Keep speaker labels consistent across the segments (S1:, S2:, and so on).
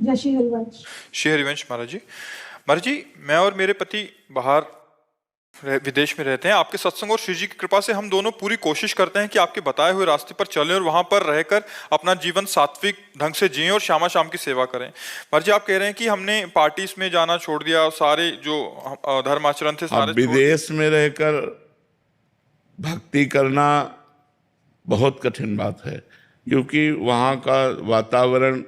S1: जय श्री हरिवंश।
S2: श्री हरिवंश महाराज जी। महाराज जी, मैं और मेरे पति बाहर विदेश में रहते हैं। आपके सत्संग और श्री जी की कृपा से हम दोनों पूरी कोशिश करते हैं कि आपके बताए हुए रास्ते पर चलें और वहां पर रहकर अपना जीवन सात्विक ढंग से जिएं और श्यामा शाम की सेवा करें। महाराज जी, आप कह रहे हैं कि हमने पार्टीज में जाना छोड़ दिया और सारे जो धर्म आचरण थे
S3: अब
S2: सारे छोड़ दिए।
S3: विदेश में रहकर भक्ति करना बहुत कठिन बात है, क्योंकि वहाँ का वातावरण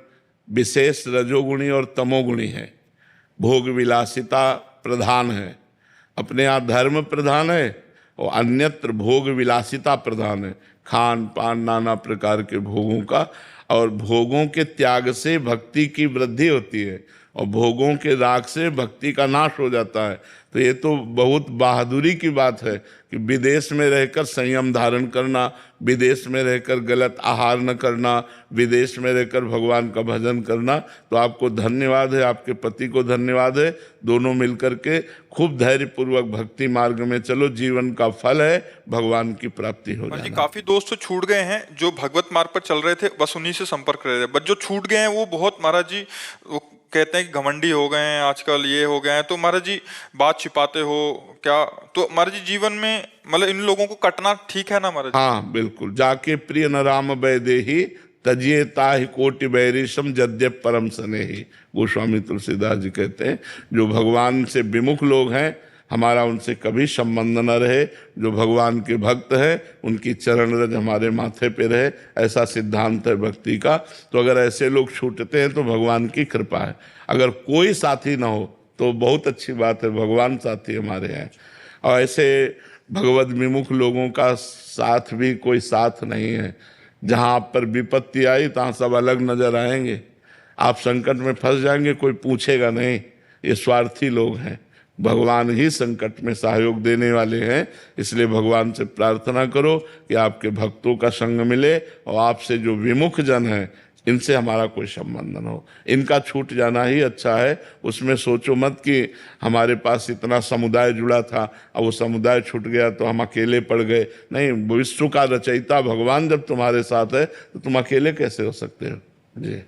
S3: विशेष रजोगुणी और तमोगुणी है। भोग विलासिता प्रधान है, अपने यहाँ धर्म प्रधान है और अन्यत्र भोग विलासिता प्रधान है। खान पान नाना प्रकार के भोगों का, और भोगों के त्याग से भक्ति की वृद्धि होती है और भोगों के राग से भक्ति का नाश हो जाता है। तो ये तो बहुत बहादुरी की बात है कि विदेश में रहकर संयम धारण करना, विदेश में रहकर गलत आहार न करना, विदेश में रहकर भगवान का भजन करना। तो आपको धन्यवाद है, आपके पति को धन्यवाद है। दोनों मिलकर के खूब धैर्यपूर्वक भक्ति मार्ग में चलो, जीवन का फल है भगवान की प्राप्ति हो
S2: महाराज जी,
S3: जाना।
S2: काफी दोस्त तो छूट गए हैं जो भगवत मार्ग पर चल रहे थे, बस उन्हीं से संपर्क रहे थे। बट जो छूट गए हैं वो बहुत, महाराज जी, वो कहते हैं कि घमंडी हो गए हैं आजकल, ये हो गए हैं। तो महाराज जी, बात छिपाते हो क्या? तो महाराज जी, जीवन में मतलब इन लोगों को कटना ठीक है ना महाराज जी?
S3: हाँ बिल्कुल। जाके प्रिय न राम वैदेही तजिए ताहि कोटि बैरिशम जद्य परम स्नेही, गोस्वामी तुलसीदास जी कहते हैं जो भगवान से विमुख लोग हैं, हमारा उनसे कभी संबंध न रहे। जो भगवान के भक्त हैं उनकी चरण रज हमारे माथे पे रहे, ऐसा सिद्धांत है भक्ति का। तो अगर ऐसे लोग छूटते हैं तो भगवान की कृपा है। अगर कोई साथी ना हो तो बहुत अच्छी बात है, भगवान साथी हमारे हैं। और ऐसे भगवत विमुख लोगों का साथ भी कोई साथ नहीं है। जहाँ आप पर विपत्ति आई तहाँ सब अलग नजर आएंगे, आप संकट में फंस जाएंगे, कोई पूछेगा नहीं। ये स्वार्थी लोग हैं, भगवान ही संकट में सहयोग देने वाले हैं। इसलिए भगवान से प्रार्थना करो कि आपके भक्तों का संग मिले और आपसे जो विमुख जन हैं इनसे हमारा कोई संबंध न हो। इनका छूट जाना ही अच्छा है। उसमें सोचो मत कि हमारे पास इतना समुदाय जुड़ा था, अब वो समुदाय छूट गया तो हम अकेले पड़ गए। नहीं, विश्व का रचयिता भगवान जब तुम्हारे साथ है तो तुम अकेले कैसे हो सकते हो जी।